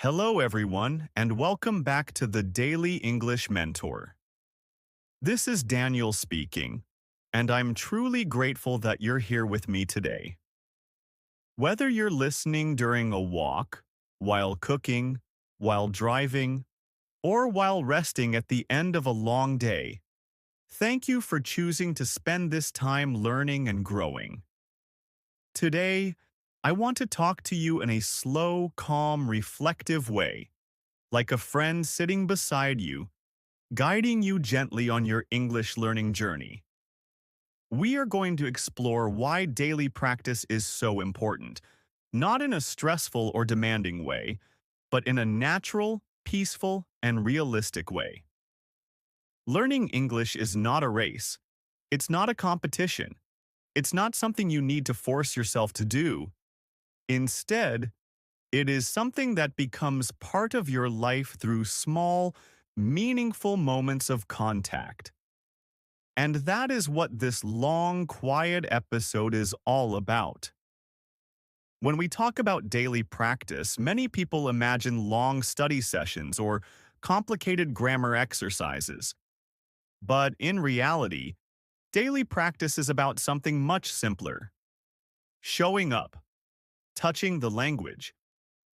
Hello, everyone, and welcome back to the Daily English Mentor. This is Daniel speaking, and I'm truly grateful that you're here with me today. Whether you're listening during a walk, while cooking, while driving, or while resting at the end of a long day, thank you for choosing to spend this time learning and growing. Today, I want to talk to you in a slow, calm, reflective way, like a friend sitting beside you, guiding you gently on your English learning journey. We are going to explore why daily practice is so important, not in a stressful or demanding way, but in a natural, peaceful, and realistic way. Learning English is not a race. It's not a competition. It's not something you need to force yourself to do. Instead, it is something that becomes part of your life through small, meaningful moments of contact. And that is what this long, quiet episode is all about. When we talk about daily practice, many people imagine long study sessions or complicated grammar exercises. But in reality, daily practice is about something much simpler. Showing up, touching the language,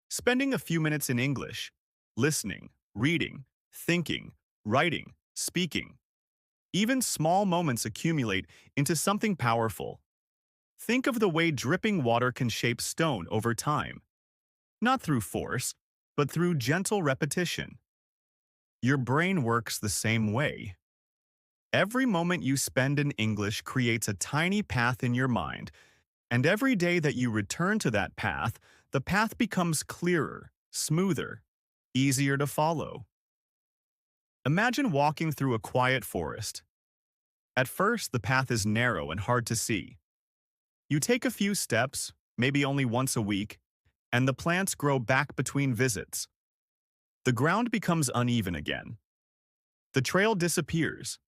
spending a few minutes in English, listening, reading, thinking, writing, speaking. Even small moments accumulate into something powerful. Think of the way dripping water can shape stone over time, not through force, but through gentle repetition. Your brain works the same way. Every moment you spend in English creates a tiny path in your mind, and every day that you return to that path, the path becomes clearer, smoother, easier to follow. Imagine walking through a quiet forest. At first, the path is narrow and hard to see. You take a few steps, maybe only once a week, and the plants grow back between visits. The ground becomes uneven again. The trail disappears.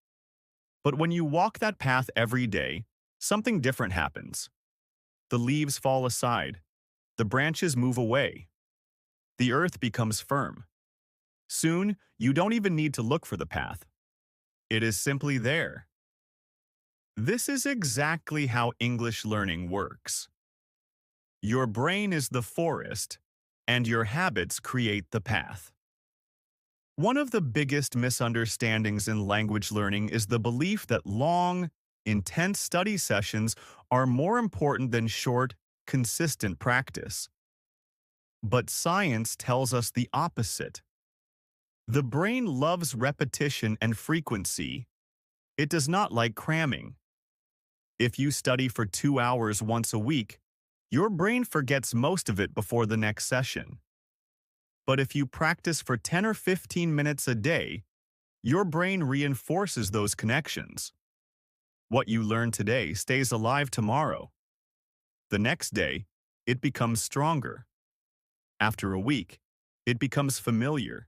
But when you walk that path every day, something different happens. The leaves fall aside. The branches move away. The earth becomes firm. Soon, you don't even need to look for the path. It is simply there. This is exactly how English learning works. Your brain is the forest, and your habits create the path. One of the biggest misunderstandings in language learning is the belief that long, intense study sessions are more important than short, consistent practice. But science tells us the opposite. The brain loves repetition and frequency. It does not like cramming. If you study for 2 hours once a week, your brain forgets most of it before the next session. But if you practice for 10 or 15 minutes a day, your brain reinforces those connections. What you learn today stays alive tomorrow. The next day, it becomes stronger. After a week, it becomes familiar.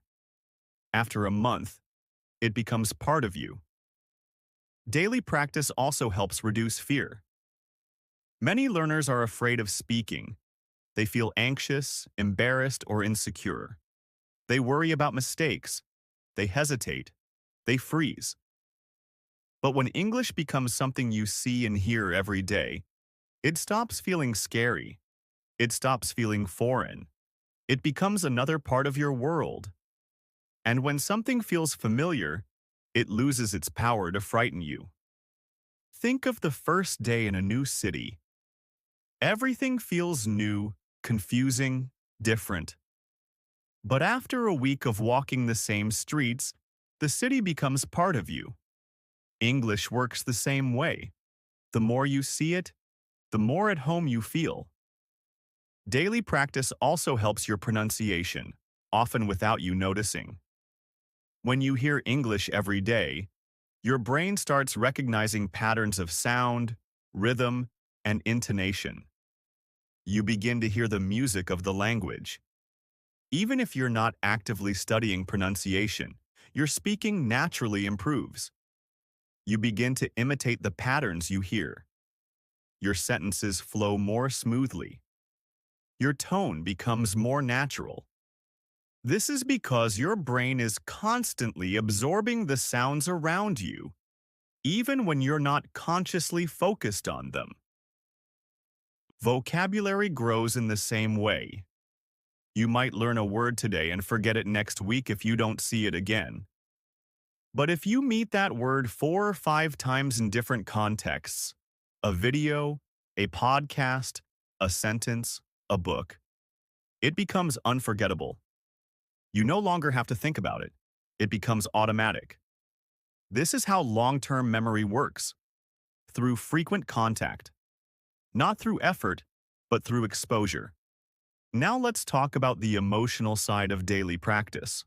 After a month, it becomes part of you. Daily practice also helps reduce fear. Many learners are afraid of speaking. They feel anxious, embarrassed, or insecure. They worry about mistakes. They hesitate. They freeze. But when English becomes something you see and hear every day, it stops feeling scary. It stops feeling foreign. It becomes another part of your world. And when something feels familiar, it loses its power to frighten you. Think of the first day in a new city. Everything feels new, confusing, different. But after a week of walking the same streets, the city becomes part of you. English works the same way. The more you see it, the more at home you feel. Daily practice also helps your pronunciation, often without you noticing. When you hear English every day, your brain starts recognizing patterns of sound, rhythm, and intonation. You begin to hear the music of the language. Even if you're not actively studying pronunciation, your speaking naturally improves. You begin to imitate the patterns you hear. Your sentences flow more smoothly. Your tone becomes more natural. This is because your brain is constantly absorbing the sounds around you, even when you're not consciously focused on them. Vocabulary grows in the same way. You might learn a word today and forget it next week if you don't see it again. But if you meet that word 4 or 5 times in different contexts, a video, a podcast, a sentence, a book, it becomes unforgettable. You no longer have to think about it. It becomes automatic. This is how long-term memory works, through frequent contact, not through effort, but through exposure. Now let's talk about the emotional side of daily practice.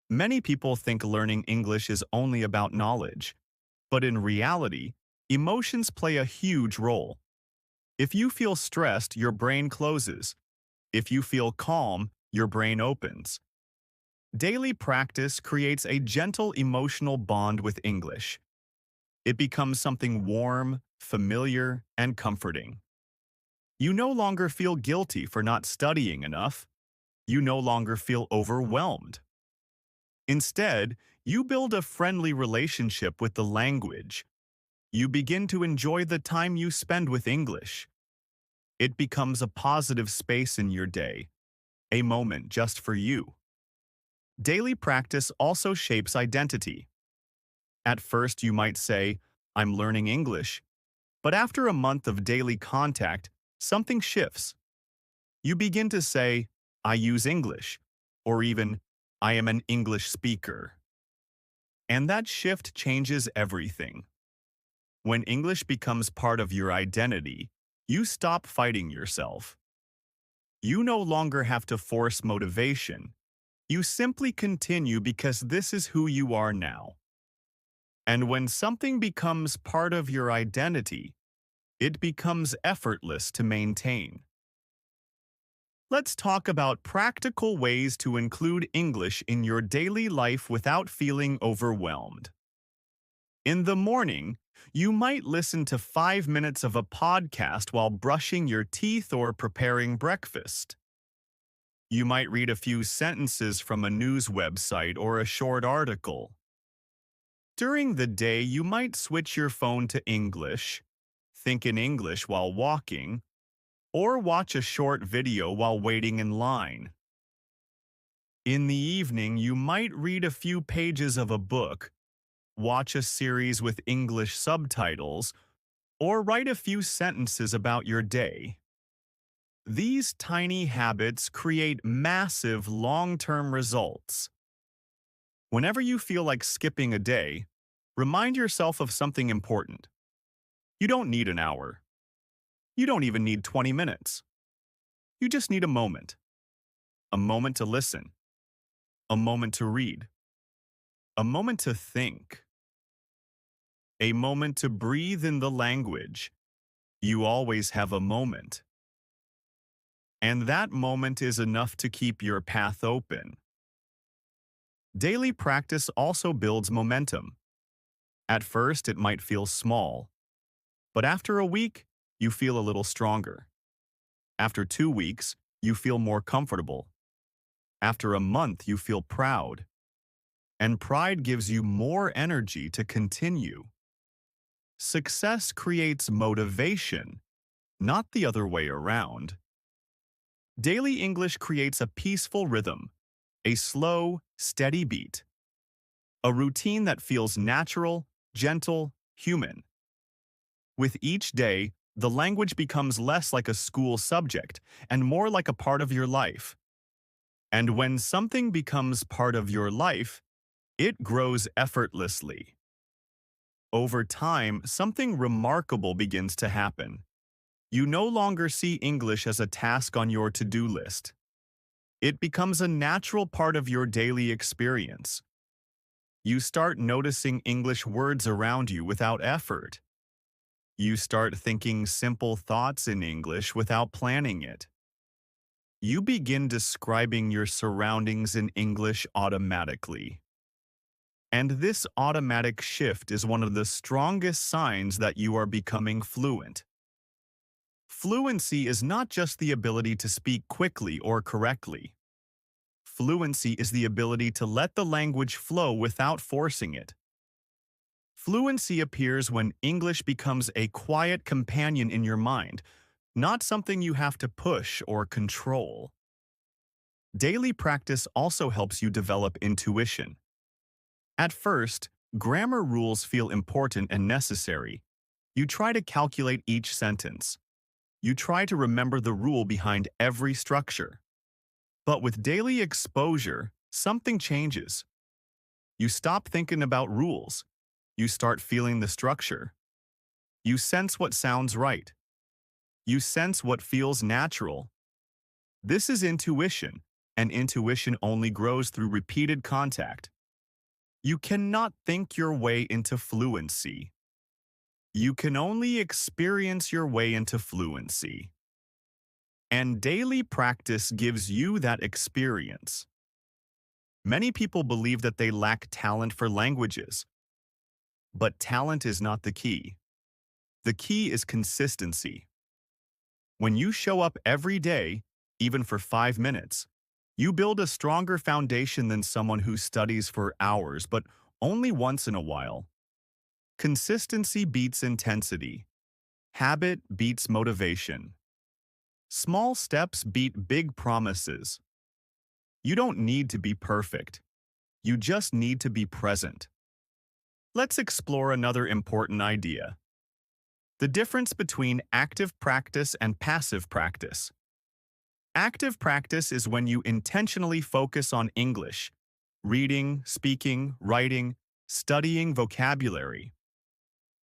Many people think learning English is only about knowledge, but in reality, emotions play a huge role. If you feel stressed, your brain closes. If you feel calm, your brain opens. Daily practice creates a gentle emotional bond with English. It becomes something warm, familiar, and comforting. You no longer feel guilty for not studying enough. You no longer feel overwhelmed. Instead, you build a friendly relationship with the language. You begin to enjoy the time you spend with English. It becomes a positive space in your day, a moment just for you. Daily practice also shapes identity. At first, you might say, "I'm learning English," but after a month of daily contact, something shifts. You begin to say, "I use English," or even, "I am an English speaker." And that shift changes everything. When English becomes part of your identity, you stop fighting yourself. You no longer have to force motivation. You simply continue because this is who you are now. And when something becomes part of your identity, it becomes effortless to maintain. Let's talk about practical ways to include English in your daily life without feeling overwhelmed. In the morning, you might listen to 5 minutes of a podcast while brushing your teeth or preparing breakfast. You might read a few sentences from a news website or a short article. During the day, you might switch your phone to English, think in English while walking, or watch a short video while waiting in line. In the evening, you might read a few pages of a book, watch a series with English subtitles, or write a few sentences about your day. These tiny habits create massive long-term results. Whenever you feel like skipping a day, remind yourself of something important. You don't need an hour. You don't even need 20 minutes. You just need a moment. A moment to listen. A moment to read. A moment to think. A moment to breathe in the language. You always have a moment. And that moment is enough to keep your path open. Daily practice also builds momentum. At first, it might feel small, but after a week, you feel a little stronger. After 2 weeks, you feel more comfortable. After a month, you feel proud. And pride gives you more energy to continue. Success creates motivation, not the other way around. Daily English creates a peaceful rhythm, a slow, steady beat, a routine that feels natural, gentle, human. With each day, the language becomes less like a school subject and more like a part of your life. And when something becomes part of your life, it grows effortlessly. Over time, something remarkable begins to happen. You no longer see English as a task on your to-do list. It becomes a natural part of your daily experience. You start noticing English words around you without effort. You start thinking simple thoughts in English without planning it. You begin describing your surroundings in English automatically. And this automatic shift is one of the strongest signs that you are becoming fluent. Fluency is not just the ability to speak quickly or correctly. fluency is the ability to let the language flow without forcing it. Fluency appears when English becomes a quiet companion in your mind, not something you have to push or control. Daily practice also helps you develop intuition. At first, grammar rules feel important and necessary. You try to calculate each sentence. You try to remember the rule behind every structure. But with daily exposure, something changes. You stop thinking about rules. You start feeling the structure. You sense what sounds right. You sense what feels natural. This is intuition, and intuition only grows through repeated contact. You cannot think your way into fluency. You can only experience your way into fluency. And daily practice gives you that experience. Many people believe that they lack talent for languages. But talent is not the key. The key is consistency. When you show up every day, even for 5 minutes, you build a stronger foundation than someone who studies for hours but only once in a while. Consistency beats intensity. Habit beats motivation. Small steps beat big promises. You don't need to be perfect. You just need to be present. Let's explore another important idea: the difference between active practice and passive practice. Active practice is when you intentionally focus on English, reading, speaking, writing, studying vocabulary.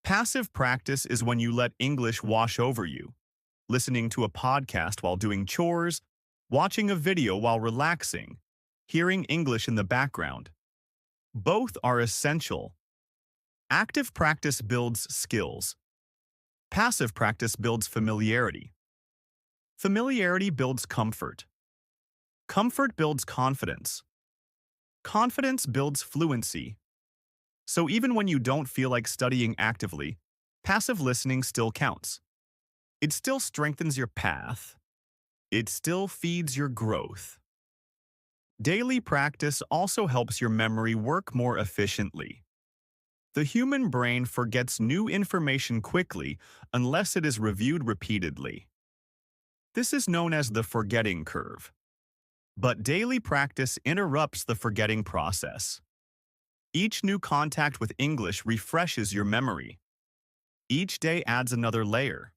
Passive practice is when you let English wash over you, listening to a podcast while doing chores, watching a video while relaxing, hearing English in the background. Both are essential. Active practice builds skills. Passive practice builds familiarity. Familiarity builds comfort. Comfort builds confidence. Confidence builds fluency. So even when you don't feel like studying actively, passive listening still counts. It still strengthens your path. It still feeds your growth. Daily practice also helps your memory work more efficiently. The human brain forgets new information quickly unless it is reviewed repeatedly. This is known as the forgetting curve. But daily practice interrupts the forgetting process. Each new contact with English refreshes your memory. Each day adds another layer.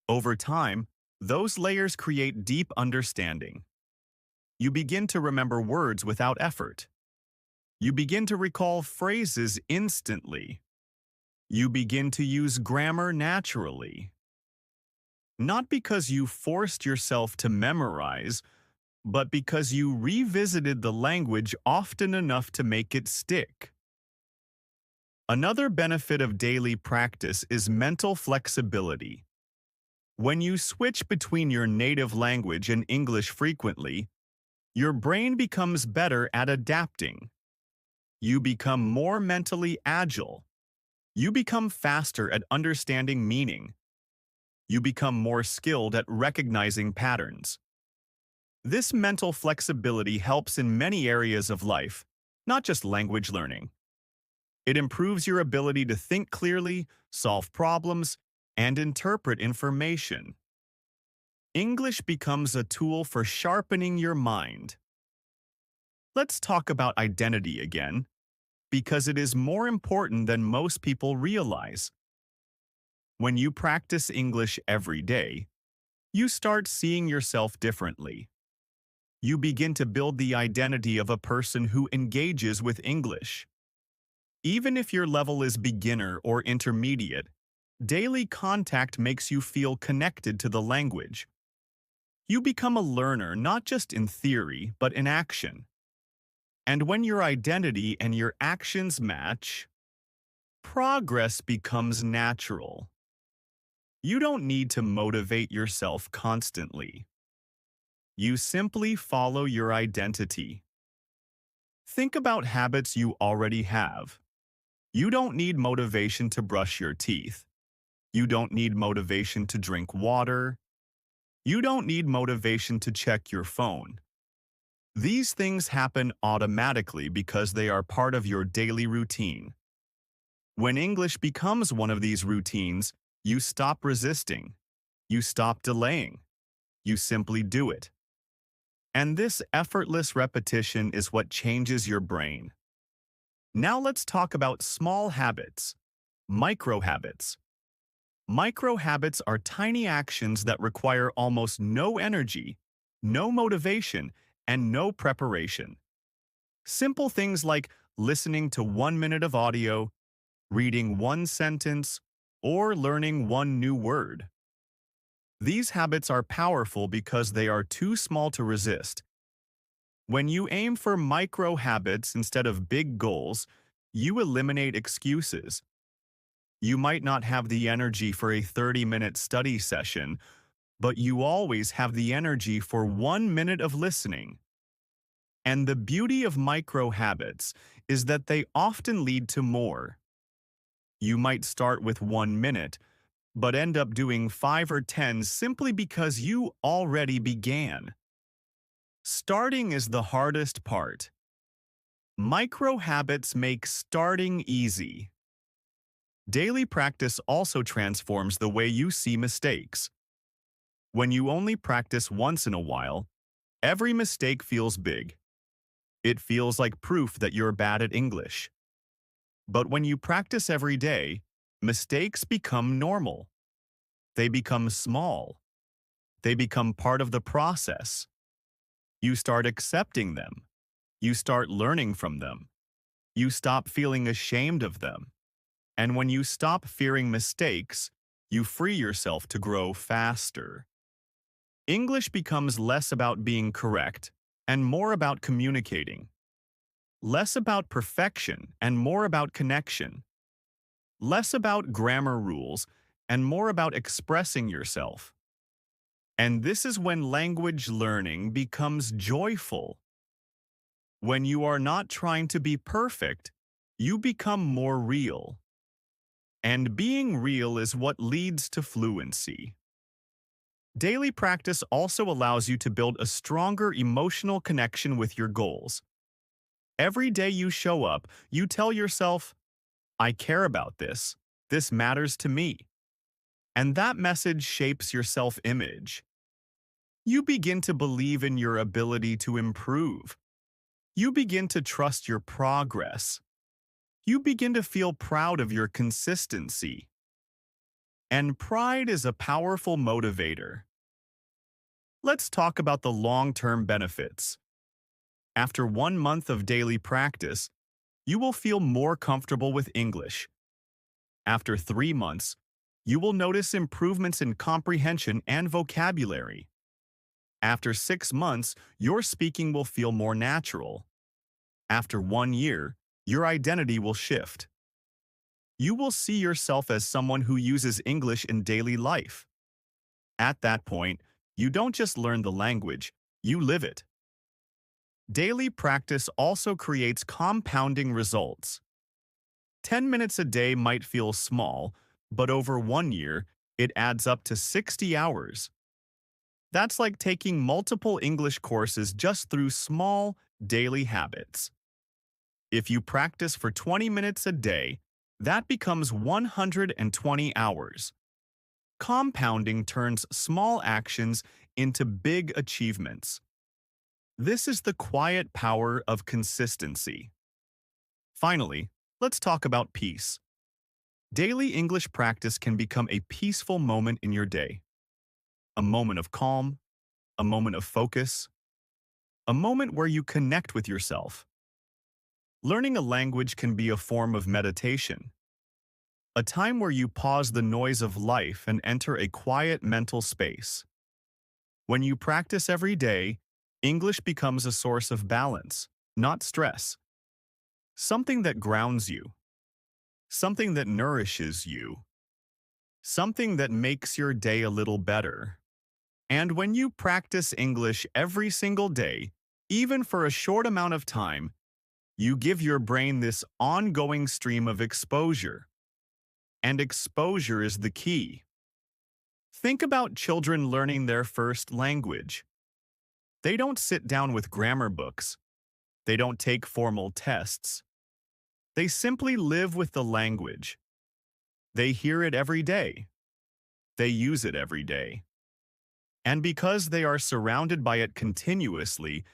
Over time, those layers create deep understanding. You begin to remember words without effort. You begin to recall phrases instantly. You begin to use grammar naturally. Not because you forced yourself to memorize, but because you revisited the language often enough to make it stick. Another benefit of daily practice is mental flexibility. When you switch between your native language and English frequently, your brain becomes better at adapting. You become more mentally agile. You become faster at understanding meaning. You become more skilled at recognizing patterns. This mental flexibility helps in many areas of life, not just language learning. It improves your ability to think clearly, solve problems, and interpret information. English becomes a tool for sharpening your mind. Let's talk about identity again, because it is more important than most people realize. When you practice English every day, you start seeing yourself differently. You begin to build the identity of a person who engages with English. Even if your level is beginner or intermediate, daily contact makes you feel connected to the language. You become a learner not just in theory, but in action. And when your identity and your actions match, progress becomes natural. You don't need to motivate yourself constantly. You simply follow your identity. Think about habits you already have. You don't need motivation to brush your teeth. You don't need motivation to drink water. You don't need motivation to check your phone. These things happen automatically because they are part of your daily routine. When English becomes one of these routines, you stop resisting. You stop delaying. You simply do it. And this effortless repetition is what changes your brain. Now let's talk about small habits, micro habits. Micro habits are tiny actions that require almost no energy, no motivation, and no preparation. Simple things like listening to 1 minute of audio, reading one sentence, or learning one new word. These habits are powerful because they are too small to resist. When you aim for micro habits instead of big goals, you eliminate excuses. You might not have the energy for a 30-minute study session, but you always have the energy for 1 minute of listening. And the beauty of micro habits is that they often lead to more. You might start with 1 minute, but end up doing 5 or 10 simply because you already began. Starting is the hardest part. Micro habits make starting easy. Daily practice also transforms the way you see mistakes. When you only practice once in a while, every mistake feels big. It feels like proof that you're bad at English. But when you practice every day, mistakes become normal. They become small. They become part of the process. You start accepting them. You start learning from them. You stop feeling ashamed of them. And when you stop fearing mistakes, you free yourself to grow faster. English becomes less about being correct and more about communicating. Less about perfection and more about connection. Less about grammar rules and more about expressing yourself. And this is when language learning becomes joyful. When you are not trying to be perfect, you become more real. And being real is what leads to fluency. Daily practice also allows you to build a stronger emotional connection with your goals. Every day you show up, you tell yourself, I care about this. This matters to me. And that message shapes your self-image. You begin to believe in your ability to improve. You begin to trust your progress. You begin to feel proud of your consistency. And pride is a powerful motivator. Let's talk about the long-term benefits. After 1 month of daily practice, you will feel more comfortable with English. After 3 months, you will notice improvements in comprehension and vocabulary. After 6 months, your speaking will feel more natural. After 1 year, your identity will shift. You will see yourself as someone who uses English in daily life. At that point, you don't just learn the language, you live it. Daily practice also creates compounding results. 10 minutes a day might feel small, but over 1 year, it adds up to 60 hours. That's like taking multiple English courses just through small, daily habits. If you practice for 20 minutes a day, that becomes 120 hours. Compounding turns small actions into big achievements. This is the quiet power of consistency. Finally, let's talk about peace. Daily English practice can become a peaceful moment in your day. A moment of calm, a moment of focus, a moment where you connect with yourself. Learning a language can be a form of meditation, a time where you pause the noise of life and enter a quiet mental space. When you practice every day, English becomes a source of balance, not stress. Something that grounds you. Something that nourishes you. Something that makes your day a little better. And when you practice English every single day, even for a short amount of time, you give your brain this ongoing stream of exposure. And exposure is the key. Think about children learning their first language. They don't sit down with grammar books. They don't take formal tests. They simply live with the language. They hear it every day. They use it every day. And because they are surrounded by it continuously,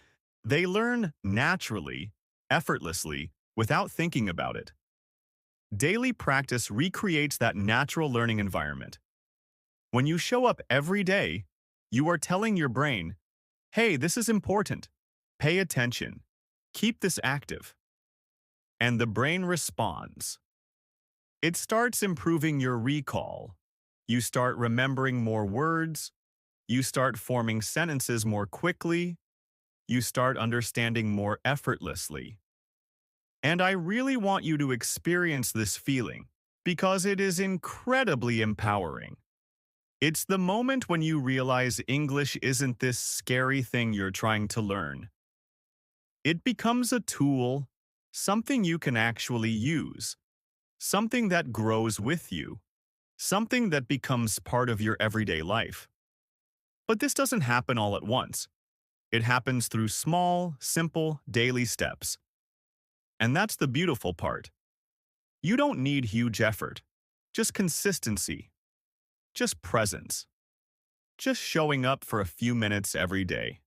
they learn naturally, effortlessly, without thinking about it. Daily practice recreates that natural learning environment. When you show up every day, you are telling your brain, hey, this is important. Pay attention. Keep this active. And the brain responds. It starts improving your recall. You start remembering more words. You start forming sentences more quickly. You start understanding more effortlessly. And I really want you to experience this feeling because it is incredibly empowering. It's the moment when you realize English isn't this scary thing you're trying to learn. It becomes a tool, something you can actually use, something that grows with you, something that becomes part of your everyday life. But this doesn't happen all at once. It happens through small, simple, daily steps. And that's the beautiful part. You don't need huge effort, just consistency, just presence, just showing up for a few minutes every day.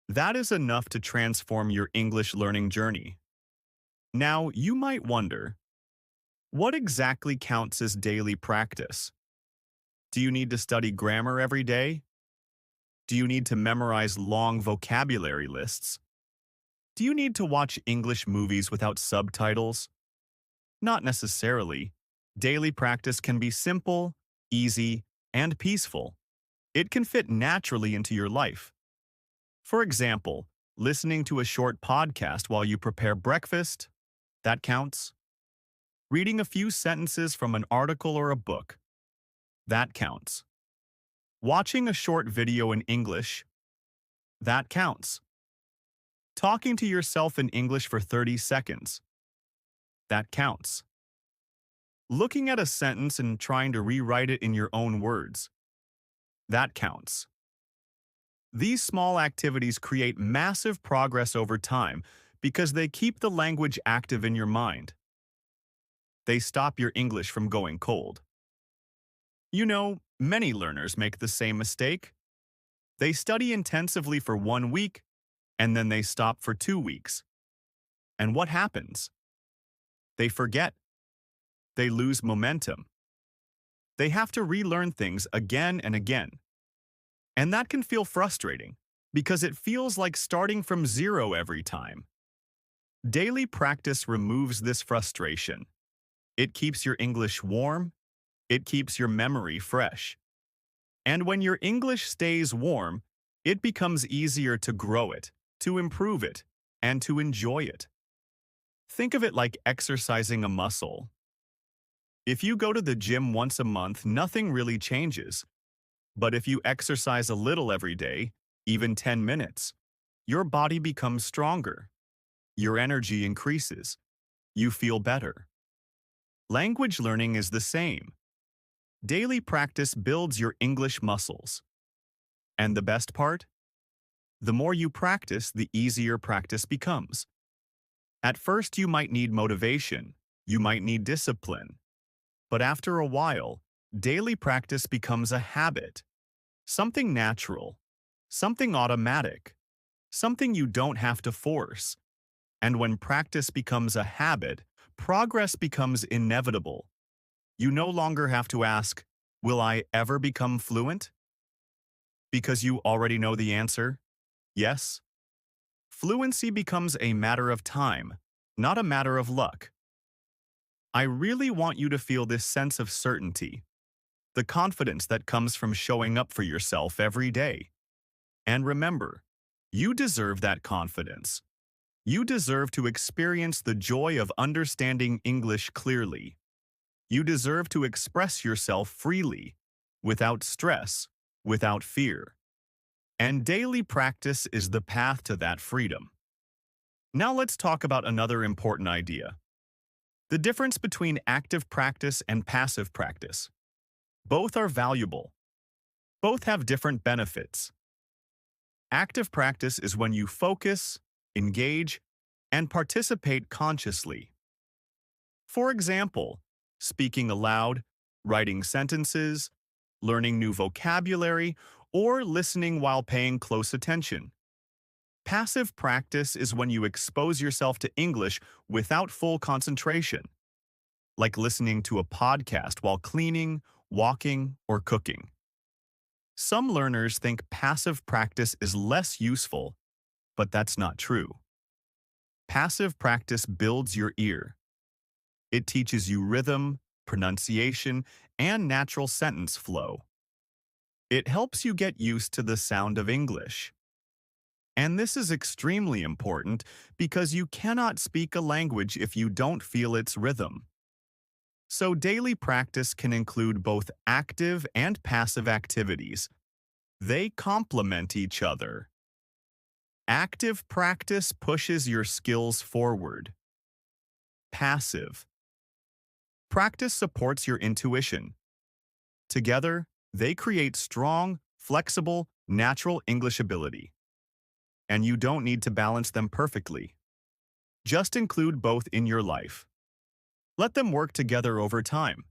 That is enough to transform your English learning journey. Now, you might wonder, what exactly counts as daily practice? Do you need to study grammar every day? Do you need to memorize long vocabulary lists? Do you need to watch English movies without subtitles? Not necessarily. Daily practice can be simple, easy, and peaceful. It can fit naturally into your life. For example, listening to a short podcast while you prepare breakfast, that counts. Reading a few sentences from an article or a book, that counts. Watching a short video in English, that counts. Talking to yourself in English for 30 seconds, that counts. Looking at a sentence and trying to rewrite it in your own words, that counts. These small activities create massive progress over time because they keep the language active in your mind. They stop your English from going cold. You know, many learners make the same mistake. They study intensively for 1 week, and then they stop for 2 weeks. And what happens? They forget. They lose momentum. They have to relearn things again and again. And that can feel frustrating because it feels like starting from zero every time. Daily practice removes this frustration. It keeps your English warm. It keeps your memory fresh. And when your English stays warm, it becomes easier to grow it, to improve it, and to enjoy it. Think of it like exercising a muscle. If you go to the gym once a month, nothing really changes. But if you exercise a little every day, even 10 minutes, your body becomes stronger. Your energy increases. You feel better. Language learning is the same. Daily practice builds your English muscles. And the best part? The more you practice, the easier practice becomes. At first, you might need motivation. You might need discipline. But after a while, daily practice becomes a habit. Something natural. Something automatic. Something you don't have to force. And when practice becomes a habit, progress becomes inevitable. You no longer have to ask, will I ever become fluent? Because you already know the answer, yes. Fluency becomes a matter of time, not a matter of luck. I really want you to feel this sense of certainty, the confidence that comes from showing up for yourself every day. And remember, you deserve that confidence. You deserve to experience the joy of understanding English clearly. You deserve to express yourself freely, without stress, without fear. And daily practice is the path to that freedom. Now let's talk about another important idea. The difference between active practice and passive practice. Both are valuable. Both have different benefits. Active practice is when you focus, engage, and participate consciously. For example, speaking aloud, writing sentences, learning new vocabulary, or listening while paying close attention. Passive practice is when you expose yourself to English without full concentration, like listening to a podcast while cleaning, walking, or cooking. Some learners think passive practice is less useful, but that's not true. Passive practice builds your ear. It teaches you rhythm, pronunciation, and natural sentence flow. It helps you get used to the sound of English. And this is extremely important because you cannot speak a language if you don't feel its rhythm. So daily practice can include both active and passive activities. They complement each other. Active practice pushes your skills forward. Passive practice supports your intuition. Together, they create strong, flexible, natural English ability. And you don't need to balance them perfectly. Just include both in your life. Let them work together over time.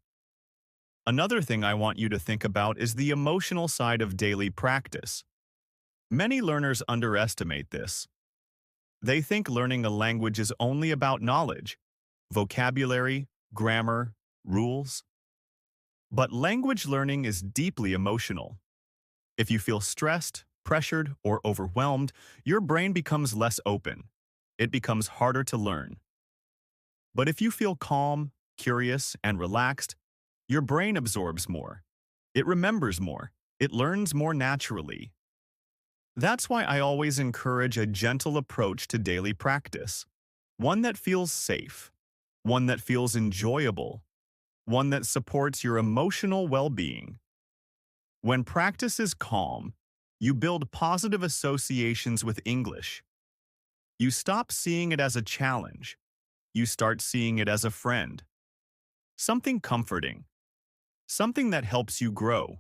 Another thing I want you to think about is the emotional side of daily practice. Many learners underestimate this. They think learning a language is only about knowledge, vocabulary, grammar, rules. But language learning is deeply emotional. If you feel stressed, pressured, or overwhelmed, your brain becomes less open. It becomes harder to learn. But if you feel calm, curious, and relaxed, your brain absorbs more. It remembers more. It learns more naturally. That's why I always encourage a gentle approach to daily practice. One that feels safe. One that feels enjoyable. One that supports your emotional well-being. When practice is calm, you build positive associations with English. You stop seeing it as a challenge. You start seeing it as a friend. Something comforting. Something that helps you grow.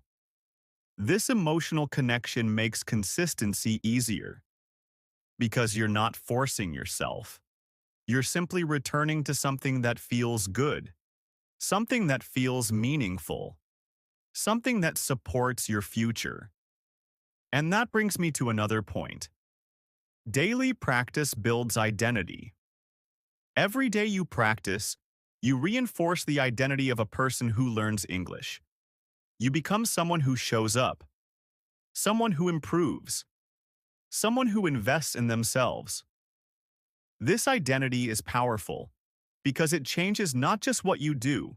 This emotional connection makes consistency easier. Because you're not forcing yourself. You're simply returning to something that feels good. Something that feels meaningful. Something that supports your future. And that brings me to another point. Daily practice builds identity. Every day you practice, you reinforce the identity of a person who learns English. You become someone who shows up, someone who improves, someone who invests in themselves. This identity is powerful because it changes not just what you do,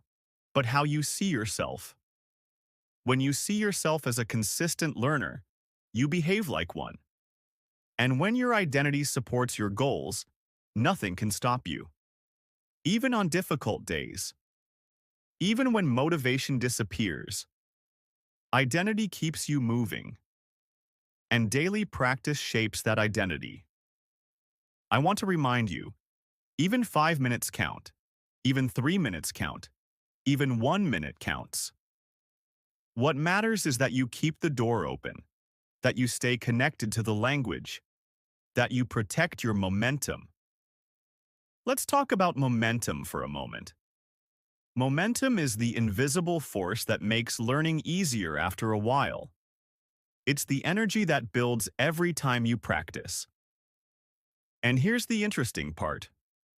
but how you see yourself. When you see yourself as a consistent learner, you behave like one. And when your identity supports your goals, nothing can stop you. Even on difficult days. Even when motivation disappears. Identity keeps you moving. And daily practice shapes that identity. I want to remind you, even 5 minutes count. Even 3 minutes count. Even 1 minute counts. What matters is that you keep the door open, that you stay connected to the language, that you protect your momentum. Let's talk about momentum for a moment. Momentum is the invisible force that makes learning easier after a while. It's the energy that builds every time you practice. And here's the interesting part.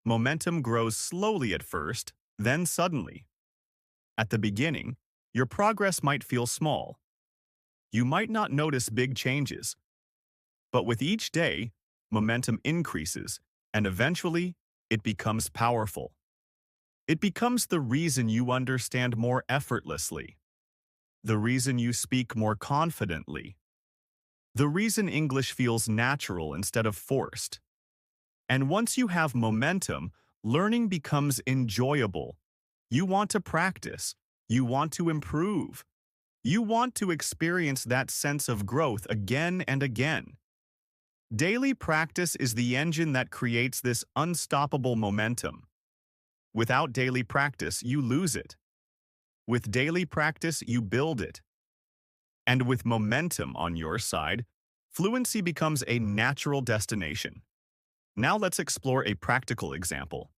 Momentum grows slowly at first, then suddenly. At the beginning, your progress might feel small. You might not notice big changes. But with each day, momentum increases, and eventually, it becomes powerful. It becomes the reason you understand more effortlessly, the reason you speak more confidently, the reason English feels natural instead of forced. And once you have momentum, learning becomes enjoyable. You want to practice. You want to improve. You want to experience that sense of growth again and again. Daily practice is the engine that creates this unstoppable momentum. Without daily practice, you lose it. With daily practice, you build it. And with momentum on your side, Fluency becomes a natural destination. Now let's explore a practical example.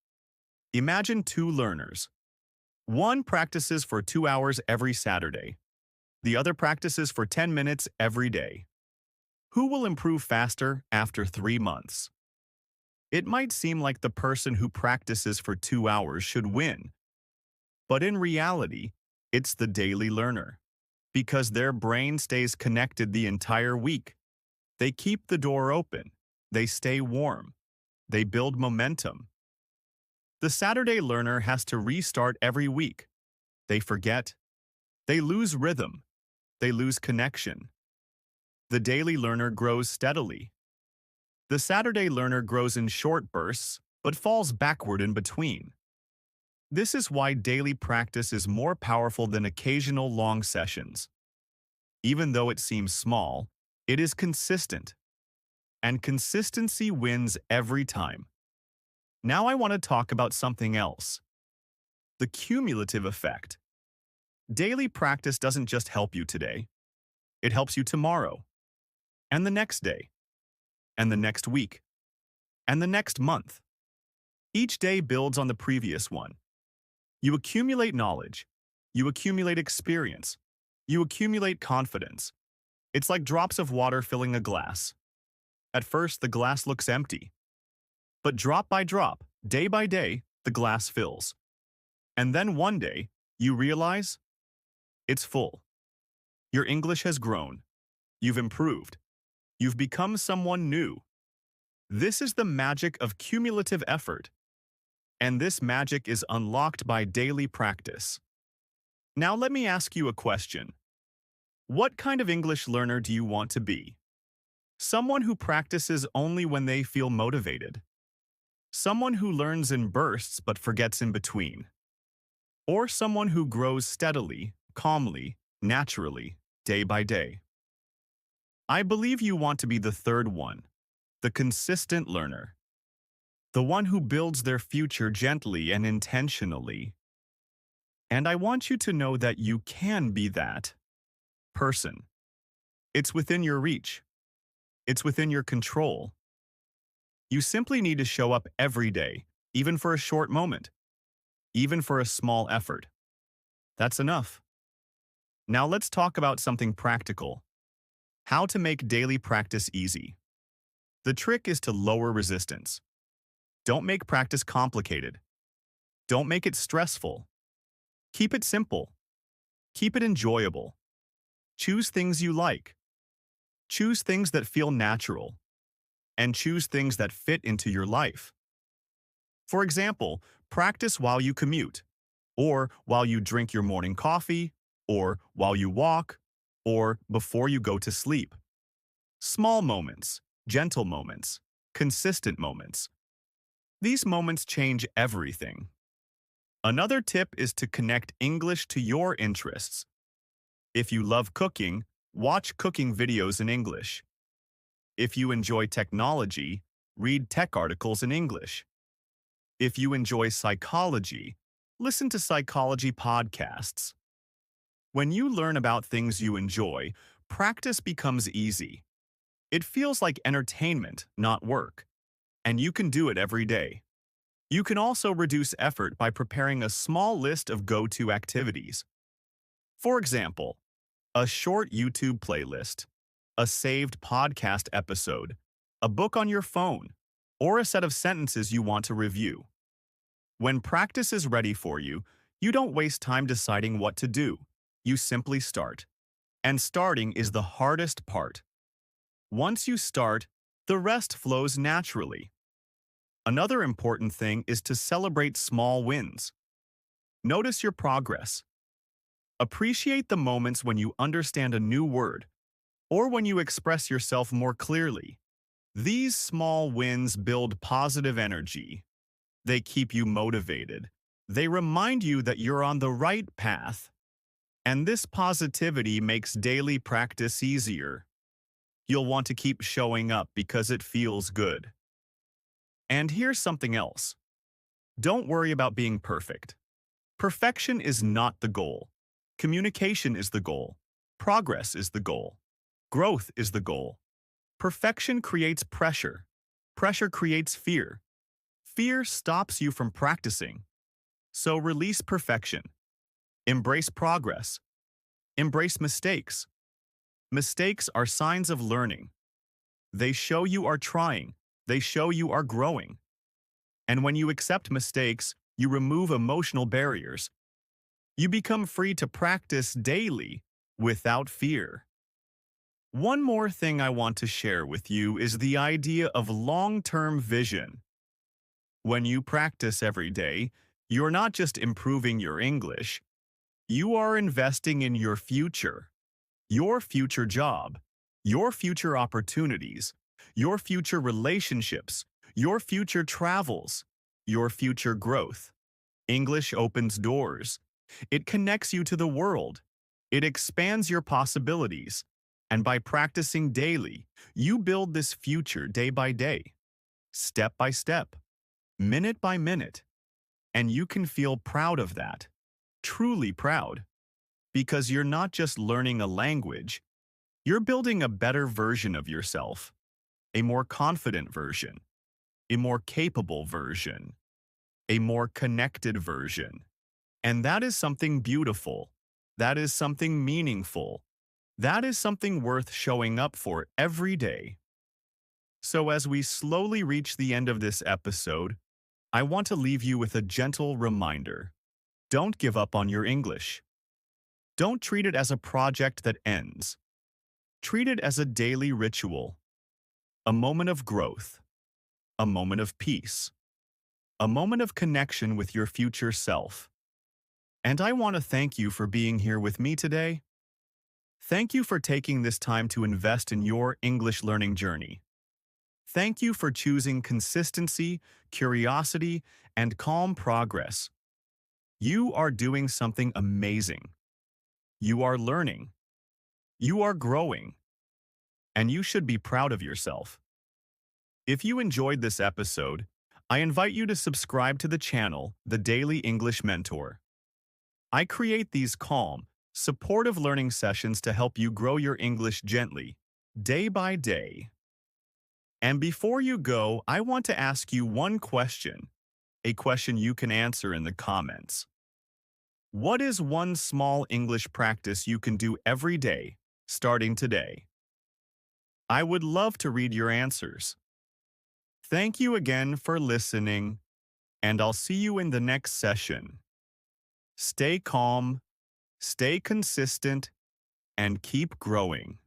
Imagine two learners. One practices for 2 hours every Saturday. The other practices for 10 minutes every day. Who will improve faster after 3 months? It might seem like the person who practices for 2 hours should win, but in reality, it's the daily learner, because their brain stays connected the entire week. They keep the door open. They stay warm. They build momentum. The Saturday learner has to restart every week. They forget. They lose rhythm. They lose connection. The daily learner grows steadily. The Saturday learner grows in short bursts, but falls backward in between. This is why daily practice is more powerful than occasional long sessions. Even though it seems small, it is consistent. And consistency wins every time. Now I want to talk about something else. The cumulative effect. Daily practice doesn't just help you today. It helps you tomorrow, and the next day, and the next week, and the next month. Each day builds on the previous one. You accumulate knowledge. You accumulate experience. You accumulate confidence. It's like drops of water filling a glass. At first, the glass looks empty. But drop by drop, day by day, the glass fills. And then one day, you realize it's full. Your English has grown. You've improved. You've become someone new. This is the magic of cumulative effort. And this magic is unlocked by daily practice. Now let me ask you a question. What kind of English learner do you want to be? Someone who practices only when they feel motivated. Someone who learns in bursts but forgets in between. Or someone who grows steadily, calmly, naturally, day by day. I believe you want to be the third one, the consistent learner. The one who builds their future gently and intentionally. And I want you to know that you can be that person. It's within your reach. It's within your control. You simply need to show up every day, even for a short moment, even for a small effort. That's enough. Now let's talk about something practical. How to make daily practice easy. The trick is to lower resistance. Don't make practice complicated. Don't make it stressful. Keep it simple. Keep it enjoyable. Choose things you like. Choose things that feel natural. And choose things that fit into your life. For example, practice while you commute, or while you drink your morning coffee, or while you walk, or before you go to sleep. Small moments, gentle moments, consistent moments. These moments change everything. Another tip is to connect English to your interests. If you love cooking, watch cooking videos in English. If you enjoy technology, read tech articles in English. If you enjoy psychology, listen to psychology podcasts. When you learn about things you enjoy, practice becomes easy. It feels like entertainment, not work. And you can do it every day. You can also reduce effort by preparing a small list of go-to activities. For example, a short YouTube playlist, a saved podcast episode, a book on your phone, or a set of sentences you want to review. When practice is ready for you, you don't waste time deciding what to do. You simply start. And starting is the hardest part. Once you start, the rest flows naturally. Another important thing is to celebrate small wins. Notice your progress. Appreciate the moments when you understand a new word, or when you express yourself more clearly. These small wins build positive energy. They keep you motivated. They remind you that you're on the right path. And this positivity makes daily practice easier. You'll want to keep showing up because it feels good. And here's something else. Don't worry about being perfect. Perfection is not the goal. Communication is the goal. Progress is the goal. Growth is the goal. Perfection creates pressure. Pressure creates fear. Fear stops you from practicing. So release perfection. Embrace progress. Embrace mistakes. Mistakes are signs of learning. They show you are trying. They show you are growing. And when you accept mistakes, you remove emotional barriers. You become free to practice daily without fear. One more thing I want to share with you is the idea of long-term vision. When you practice every day, you're not just improving your English, you are investing in your future job, your future opportunities, your future relationships, your future travels, your future growth. English opens doors. It connects you to the world. It expands your possibilities. And by practicing daily, you build this future day by day, step by step, minute by minute. And you can feel proud of that, truly proud, because you're not just learning a language, you're building a better version of yourself, a more confident version, a more capable version, a more connected version. And that is something beautiful. That is something meaningful. That is something worth showing up for every day. So as we slowly reach the end of this episode, I want to leave you with a gentle reminder. Don't give up on your English. Don't treat it as a project that ends. Treat it as a daily ritual, a moment of growth, a moment of peace, a moment of connection with your future self. And I want to thank you for being here with me today. Thank you for taking this time to invest in your English learning journey. Thank you for choosing consistency, curiosity, and calm progress. You are doing something amazing. You are learning. You are growing. And you should be proud of yourself. If you enjoyed this episode, I invite you to subscribe to the channel, The Daily English Mentor. I create these calm, supportive learning sessions to help you grow your English gently, day by day. And before you go, I want to ask you one question, a question you can answer in the comments. What is one small English practice you can do every day, starting today? I would love to read your answers. Thank you again for listening, and I'll see you in the next session. Stay calm, stay consistent, and keep growing.